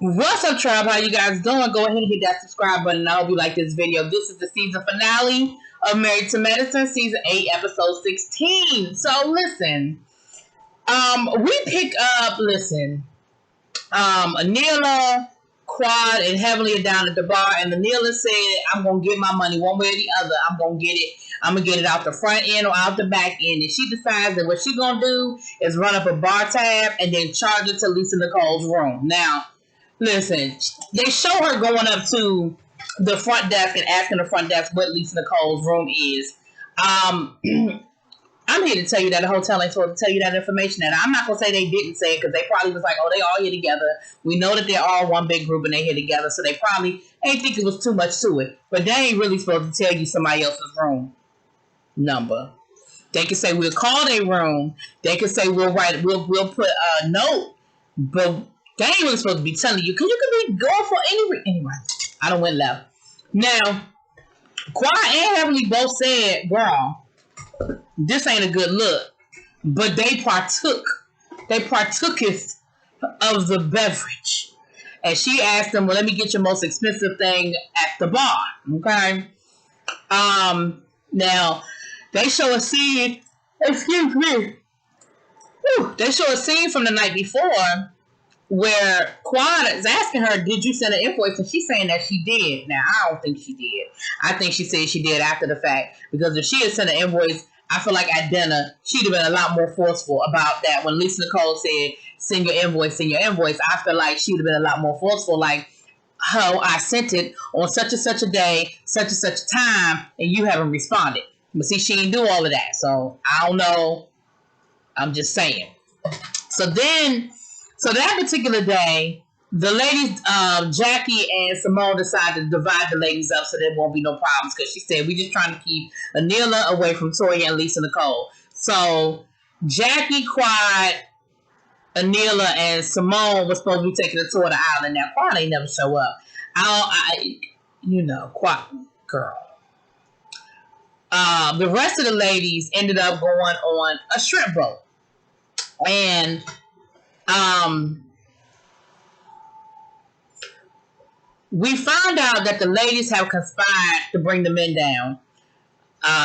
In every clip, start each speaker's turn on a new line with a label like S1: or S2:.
S1: What's up, Tribe? How you guys doing? Go ahead and hit that subscribe button. I hope you like this video. This is the season finale of Married to Medicine, season 8, episode 16. So listen, we pick up. Anila, Quad, and Heavenly are down at the bar, and Anila said, "I'm gonna get my money one way or the other. I'm gonna get it. I'm gonna get it out the front end or out the back end." And she decides that what she's gonna do is run up a bar tab and then charge it to Lisa Nicole's room. Now, listen, they show her going up to the front desk and asking the front desk what Lisa Nicole's room is. I'm here to tell you that the hotel ain't supposed to tell you that information. And I'm not going to say they didn't say it because they probably was like, oh, they all here together. We know that they're all one big group and they here together. So they probably ain't think it was too much to it. But they ain't really supposed to tell you somebody else's room number. They can say we'll call their room. They can say we'll put a note. But they ain't really supposed to be telling you. Because you could be going for anyway, I done went left. Now, Quad and Heavenly both said, girl, this ain't a good look. But they partook. They partooketh of the beverage. And she asked them, well, let me get your most expensive thing at the bar. Okay? Now, they show a scene. Excuse me. Whew, they show a scene from the night before where Quad is asking her, did you send an invoice? And she's saying that she did. Now, I don't think she did. I think she said she did after the fact. Because if she had sent an invoice, I feel like at dinner, she'd have been a lot more forceful about that. When Lisa Nicole said, send your invoice, I feel like she would have been a lot more forceful. Like, oh, I sent it on such and such a day, such and such a time, and you haven't responded. But see, she didn't do all of that. So, I don't know. I'm just saying. So that particular day, the ladies, Jackie and Simone, decided to divide the ladies up so there won't be no problems. Because she said, we're just trying to keep Anila away from Toya and Lisa Nicole. So, Jackie, Quad, Anila, and Simone were supposed to be taking a tour of the island. Now, Quad ain't never show up. Quad, girl. The rest of the ladies ended up going on a shrimp boat. And, we found out that the ladies have conspired to bring the men down.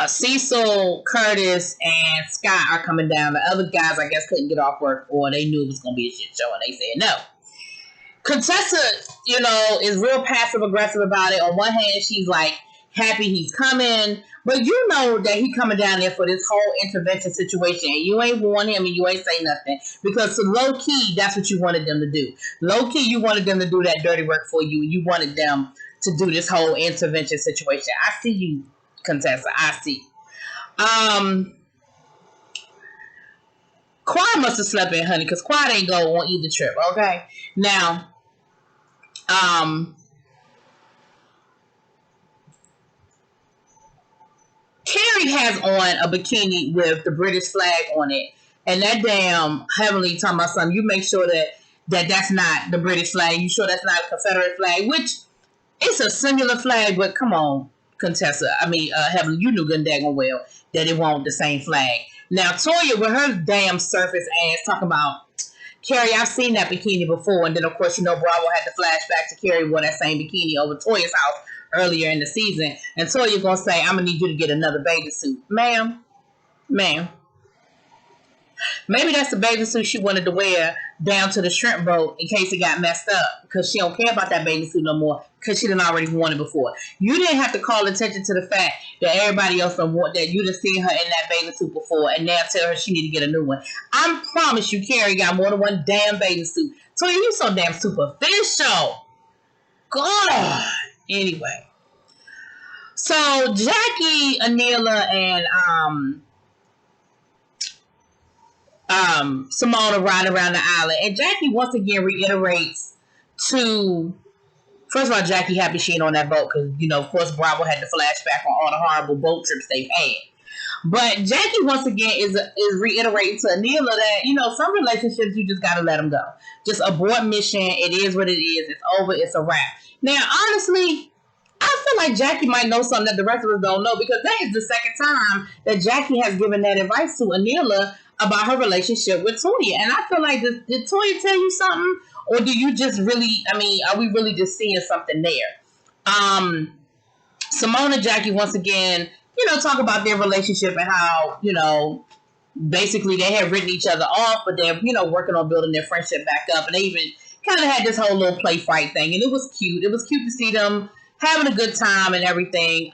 S1: Cecil, Curtis, and Scott are coming down. The other guys, I guess, couldn't get off work, or they knew it was going to be a shit show, and they said no. Contessa, is real passive-aggressive about it. On one hand, she's like happy he's coming, but you know that he coming down there for this whole intervention situation, and you ain't warn him and you ain't say nothing, because low-key, that's what you wanted them to do. Low-key, you wanted them to do that dirty work for you, and you wanted them to do this whole intervention situation. I see you, Contessa. I see. Quad must have slept in, honey, because Quad ain't go on either trip, okay? Now, Carrie has on a bikini with the British flag on it. And that damn Heavenly talking about something. You make sure that's not the British flag. You sure that's not a Confederate flag? Which, it's a similar flag, but come on, Contessa. Heavenly, you knew good and daggone well that it wasn't the same flag. Now, Toya, with her damn surface ass, talking about, Carrie, I've seen that bikini before. And then, of course, Bravo had to flashback to Carrie wore that same bikini over Toya's house earlier in the season. And Toya's going to say, I'm going to need you to get another bathing suit. Ma'am. Maybe that's the bathing suit she wanted to wear down to the shrimp boat in case it got messed up. Because she don't care about that bathing suit no more. Because she didn't already worn it before. You didn't have to call attention to the fact that everybody else that you done seen her in that bathing suit before. And now tell her she need to get a new one. I promise you, Carrie got more than one damn bathing suit. Toya, you so damn superficial. God. Anyway. So, Jackie, Anila, and Simone are riding around the island. And Jackie once again reiterates to... First of all, Jackie happy she ain't on that boat because, of course, Bravo had to flashback on all the horrible boat trips they've had. But Jackie, once again, is reiterating to Anila that, some relationships, you just got to let them go. Just abort mission. It is what it is. It's over. It's a wrap. Now, honestly, I feel like Jackie might know something that the rest of us don't know, because that is the second time that Jackie has given that advice to Anila about her relationship with Toya. And I feel like, did Toya tell you something? or do you just really, I mean, are we really just seeing something there? Simone and Jackie, once again, talk about their relationship and how, basically they had written each other off, but they're, working on building their friendship back up. And they even kind of had this whole little play fight thing. And it was cute. It was cute to see them having a good time and everything.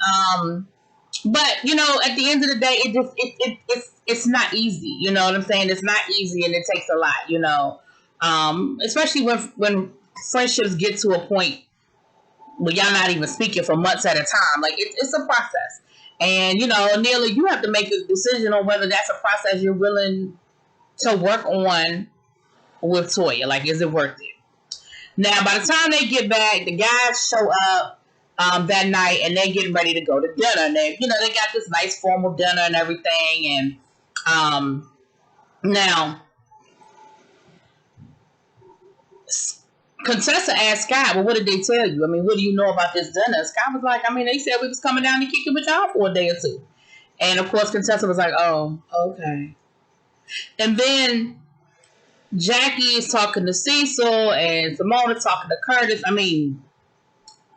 S1: But, at the end of the day, it's not easy. You know what I'm saying? It's not easy, and it takes a lot, especially when friendships get to a point where y'all not even speaking for months at a time. Like, it's a process. And, Neely, you have to make a decision on whether that's a process you're willing to work on with Toya. Like, is it worth it? Now, by the time they get back, the guys show up that night, and they're getting ready to go to dinner. And they got this nice formal dinner and everything. And now, Contessa asked Scott, well, what did they tell you? I mean, what do you know about this dinner? Scott was like, I mean, they said we was coming down to kick it with y'all for a day or two. And, of course, Contessa was like, oh, okay. And then Jackie is talking to Cecil, and Simone is talking to Curtis. I mean,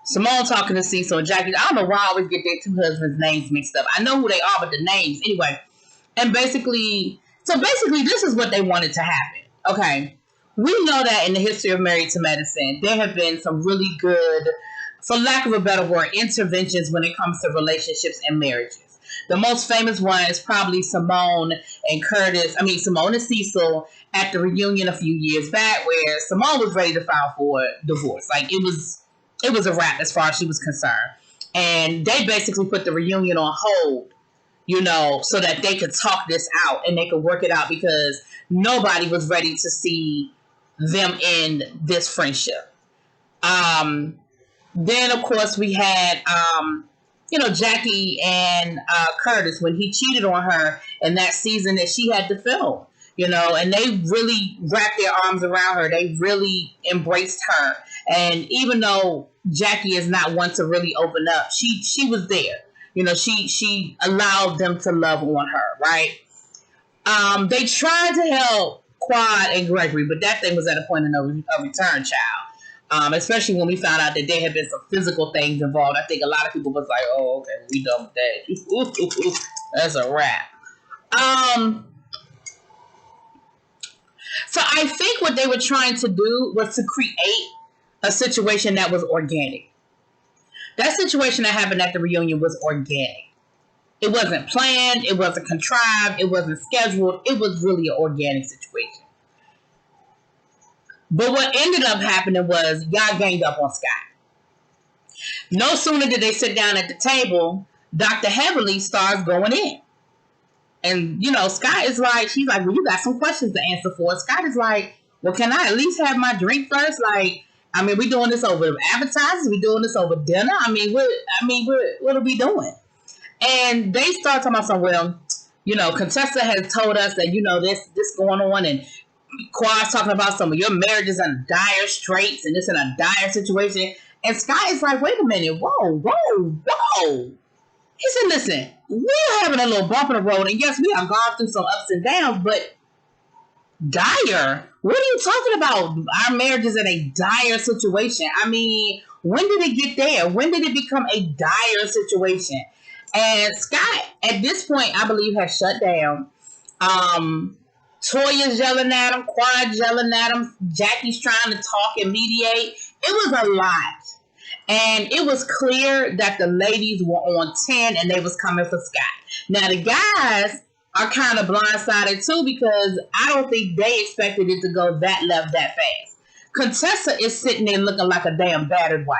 S1: Simone talking to Cecil and Jackie. I don't know why I always get their two husbands' names mixed up. I know who they are, but the names. Anyway, and basically, this is what they wanted to happen. Okay. We know that in the history of Married to Medicine, there have been some really good, for lack of a better word, interventions when it comes to relationships and marriages. The most famous one is probably Simone and Cecil at the reunion a few years back, where Simone was ready to file for divorce. Like, it was a wrap as far as she was concerned. And they basically put the reunion on hold, so that they could talk this out and they could work it out, because nobody was ready to see them in this friendship. Then, of course, we had, Jackie and Curtis, when he cheated on her in that season that she had to film, and they really wrapped their arms around her. They really embraced her. And even though Jackie is not one to really open up, she was there. She allowed them to love on her, right? They tried to help Quad and Gregory, but that thing was at a point of no return, child. Especially when we found out that there had been some physical things involved. I think a lot of people was like, oh, okay, we done with that. That's a wrap. So I think what they were trying to do was to create a situation that was organic. That situation that happened at the reunion was organic. It wasn't planned. It wasn't contrived. It wasn't scheduled. It was really an organic situation. But what ended up happening was y'all ganged up on Scott. No sooner did they sit down at the table, Dr. Heavenly starts going in. And, Scott is like, she's like, well, you got some questions to answer for. Scott is like, well, can I at least have my drink first? Like, I mean, we doing this over appetizers? We doing this over dinner? What are we doing? And they start talking about something. Well, Contessa has told us that, this going on, and Quad's talking about some of your marriages in dire straits, and this in a dire situation. And Scott is like, wait a minute, whoa. He said, listen, we're having a little bump in the road, and yes, we have gone through some ups and downs, but dire? What are you talking about? Our marriage is in a dire situation. I mean, when did it get there? When did it become a dire situation? And Scott, at this point, I believe, has shut down. Toya's yelling at him. Quad's yelling at him. Jackie's trying to talk and mediate. It was a lot. And it was clear that the ladies were on 10 and they was coming for Scott. Now, the guys are kind of blindsided too, because I don't think they expected it to go that left that fast. Contessa is sitting there looking like a damn battered wife.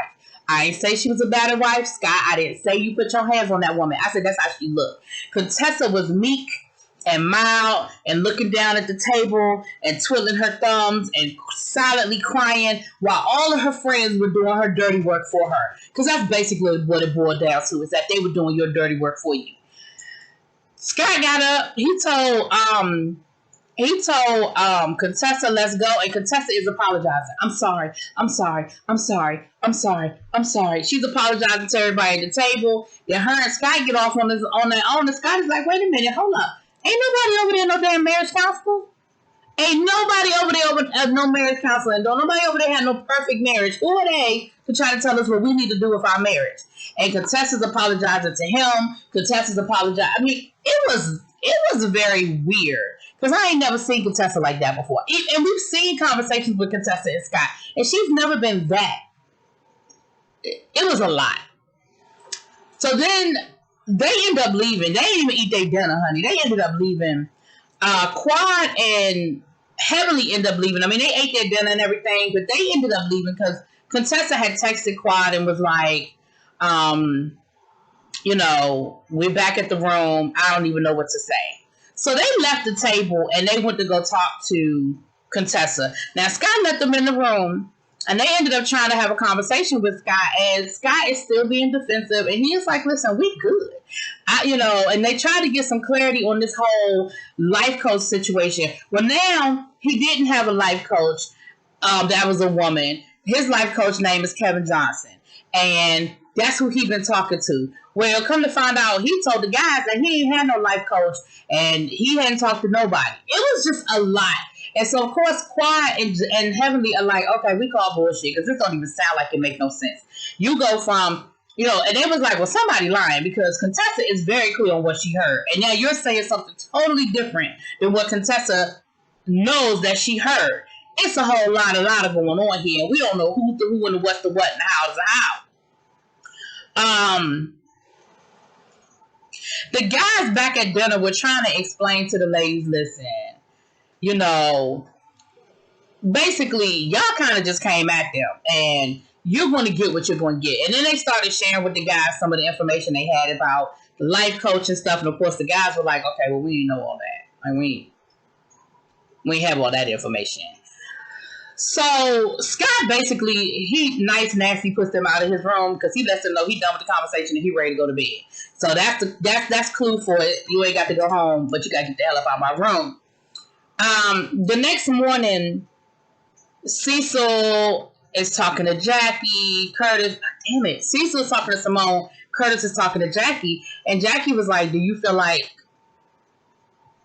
S1: I didn't say she was a battered wife, Scott. I didn't say you put your hands on that woman. I said that's how she looked. Contessa was meek and mild and looking down at the table and twiddling her thumbs and silently crying while all of her friends were doing her dirty work for her. Because that's basically what it boiled down to, is that they were doing your dirty work for you. Scott got up. He told Contessa, let's go. And Contessa is apologizing. I'm sorry. She's apologizing to everybody at the table. Then her and Scott get off on their own. And Scott is like, wait a minute, hold up. Ain't nobody over there no damn marriage counselor. Ain't nobody over there no marriage counseling. Don't nobody over there have no perfect marriage. Who are they to try to tell us what we need to do with our marriage? And Contessa's apologizing to him. Contessa's apologizing. I mean, it was very weird. Because I ain't never seen Contessa like that before. And we've seen conversations with Contessa and Scott. And she's never been that. It was a lot. So then they end up leaving. They didn't even eat their dinner, honey. They ended up leaving. Quad and Heavenly ended up leaving. I mean, they ate their dinner and everything, but they ended up leaving because Contessa had texted Quad and was like, we're back at the room. I don't even know what to say. So they left the table and they went to go talk to Contessa. Now, Scott let them in the room. And they ended up trying to have a conversation with Scott, and Scott is still being defensive. And he is like, listen, we good. And they tried to get some clarity on this whole life coach situation. Well, now he didn't have a life coach. That was a woman. His life coach name is Kevin Johnson. And that's who he been talking to. Well, come to find out, he told the guys that he ain't had no life coach, and he hadn't talked to nobody. It was just a lot. And so, of course, Quad and Heavenly are like, okay, we call bullshit because this don't even sound like it make no sense. You go from, and they was like, well, somebody lying because Contessa is very clear on what she heard. And now you're saying something totally different than what Contessa knows that she heard. It's a whole lot of going on here. We don't know who's the who and what's the what and how's the how. The guys back at dinner were trying to explain to the ladies, listen, basically, y'all kind of just came at them, and you're going to get what you're going to get. And then they started sharing with the guys some of the information they had about the life coach and stuff. And of course, the guys were like, okay, well, we didn't know all that. Like, we ain't have all that information. So Scott basically, he nice, nasty puts them out of his room because he lets them know he done with the conversation and he ready to go to bed. So that's clue for it. You ain't got to go home, but you got to get the hell up out of my room. The next morning, Cecil is talking to Jackie. Curtis, damn it. Cecil is talking to Simone. Curtis is talking to Jackie. And Jackie was like, do you feel like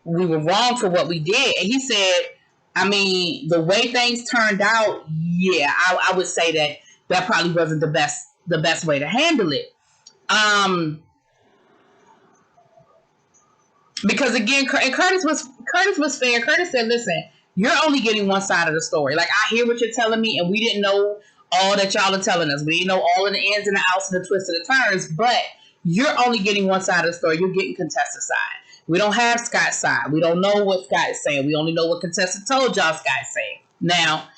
S1: we were wrong for what we did? And he said, I mean, the way things turned out, yeah, I would say that probably wasn't the best way to handle it. Because again, and Curtis was fair. Curtis said, listen, you're only getting one side of the story. Like, I hear what you're telling me, and we didn't know all that y'all are telling us. We didn't know all of the ins and the outs and the twists and the turns, but you're only getting one side of the story. You're getting Contessa's side. We don't have Scott's side. We don't know what Scott is saying. We only know what Contessa told y'all Scott is saying. Now,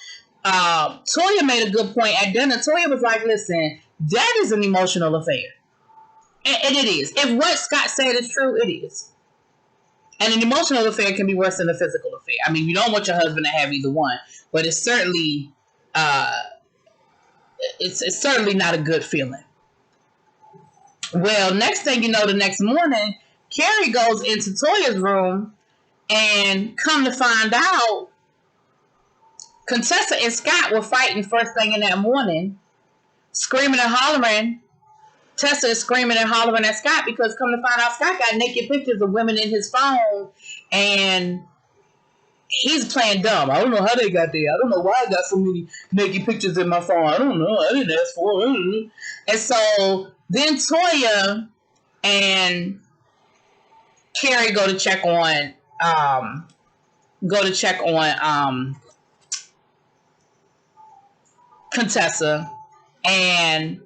S1: Toya made a good point at dinner. Toya was like, listen, that is an emotional affair. And it is. If what Scott said is true, it is. And an emotional affair can be worse than a physical affair. I mean, you don't want your husband to have either one, but it's certainly it's certainly not a good feeling. Well, next thing you know, the next morning, Carrie goes into Toya's room, and come to find out, Contessa and Scott were fighting first thing in that morning, screaming and hollering. Tessa is screaming and hollering at Scott because come to find out Scott got naked pictures of women in his phone and he's playing dumb. I don't know how they got there. I don't know why I got so many naked pictures in my phone. I don't know. I didn't ask for it. And so then Toya and Carrie go to check on Contessa, and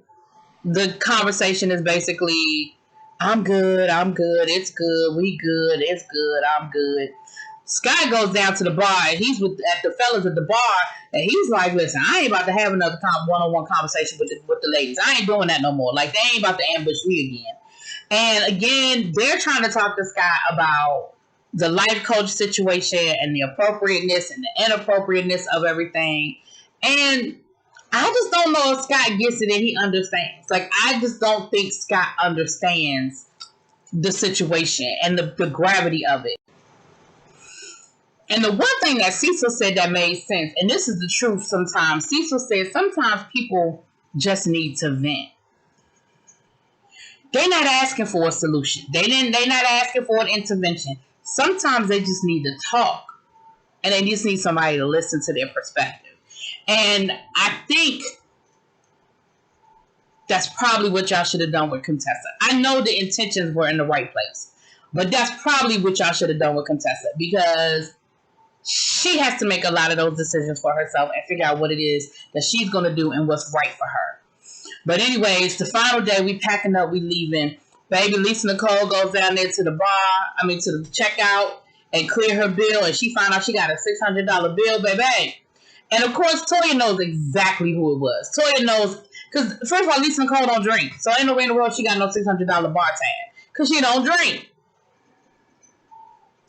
S1: the conversation is basically, I'm good, it's good, we good, it's good, I'm good. Scott goes down to the bar, and he's at the fellas at the bar, and he's like, listen, I ain't about to have another one-on-one conversation with the ladies. I ain't doing that no more. Like, they ain't about to ambush me again. And again, they're trying to talk to Scott about the life coach situation and the appropriateness and the inappropriateness of everything. And I just don't know if Scott gets it and he understands. Like, I just don't think Scott understands the situation and the gravity of it. And the one thing that Cecil said that made sense, and this is the truth sometimes, Cecil said sometimes people just need to vent. They're not asking for a solution. They're not asking for an intervention. Sometimes they just need to talk. and they just need somebody to listen to their perspective. And I think that's probably what y'all should have done with Contessa. I know the intentions were in the right place, but that's probably what y'all should have done with Contessa, because she has to make a lot of those decisions for herself and figure out what it is that she's going to do and what's right for her. But anyways, the final day, we packing up, we leaving. Baby Lisa Nicole goes down there to the to the checkout and clear her bill, and she found out she got a $600 bill, baby. And of course, Toya knows exactly who it was. Toya knows, because first of all, Lisa Nicole don't drink, so ain't no way in the world she got no $600 bar tab, because she don't drink.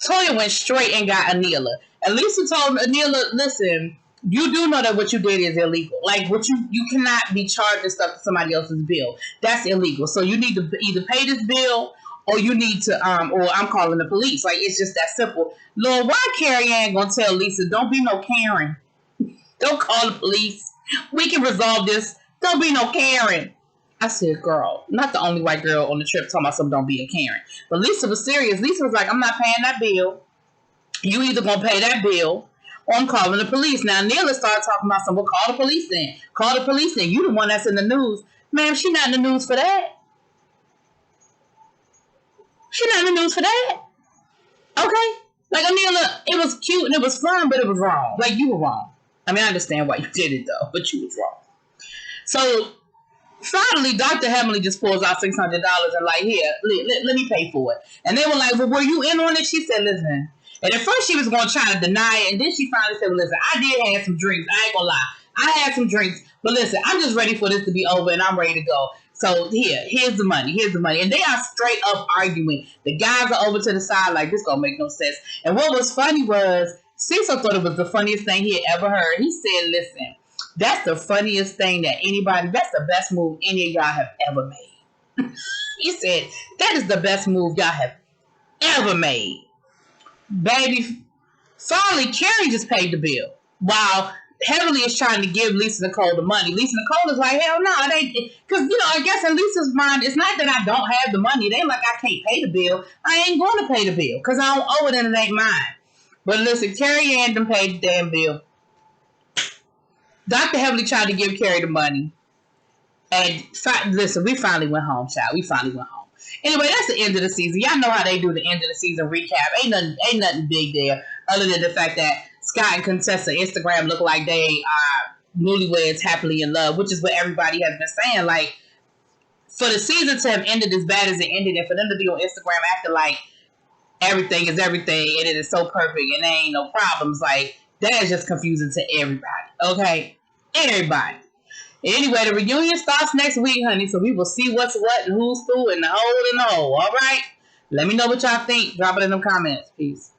S1: Toya went straight and got Anila. And Lisa told Anila, listen, you do know that what you did is illegal. Like, what you cannot be charging stuff to somebody else's bill. That's illegal. So you need to either pay this bill, or you need to, or I'm calling the police. Like, it's just that simple. Lord, why Carrie Ann gonna tell Lisa, don't be no Karen. Don't call the police. We can resolve this. Don't be no Karen. I said, girl, not the only white girl on the trip talking about something, don't be a Karen. But Lisa was serious. Lisa was like, I'm not paying that bill. You either gonna pay that bill, or I'm calling the police. Now, Neela started talking about something. Well, call the police then. Call the police then. You the one that's in the news. Ma'am, she not in the news for that. She not in the news for that. Okay? Like, Anila, it was cute and it was fun, but it was wrong. Like, you were wrong. I mean, I understand why you did it, though, but you was wrong. So, finally, Dr. Heavenly just pulls out $600 and like, here, let me pay for it. And they were like, well, were you in on it? She said, listen. And at first she was going to try to deny it. And then she finally said, well, listen, I did have some drinks. I ain't going to lie. I had some drinks. But listen, I'm just ready for this to be over and I'm ready to go. So here's the money. Here's the money. And they are straight up arguing. The guys are over to the side like, this don't make no sense. And what was funny was, Cecil thought it was the funniest thing he had ever heard. He said, listen, that's the funniest thing that's the best move any of y'all have ever made. He said, that is the best move y'all have ever made. Baby, finally, Carrie just paid the bill. While Heavenly is trying to give Lisa Nicole the money. Lisa Nicole is like, hell no, it ain't. Because, I guess in Lisa's mind, it's not that I don't have the money. It ain't like I can't pay the bill. I ain't going to pay the bill because I don't owe it and it ain't mine. But listen, Carrie Ann done paid the damn bill. Dr. Heavenly tried to give Carrie the money. And listen, we finally went home, child. We finally went home. Anyway, that's the end of the season. Y'all know how they do the end of the season recap. Ain't nothing big there, other than the fact that Scott and Contessa Instagram look like they are newlyweds happily in love, which is what everybody has been saying. Like, for the season to have ended as bad as it ended, and for them to be on Instagram acting like everything is everything and it is so perfect and there ain't no problems, like, that is just confusing to everybody. Okay? Everybody. Anyway, the reunion starts next week, honey, so we will see what's what and who's who and the hole in the hole. All right? Let me know what y'all think. Drop it in the comments. Peace.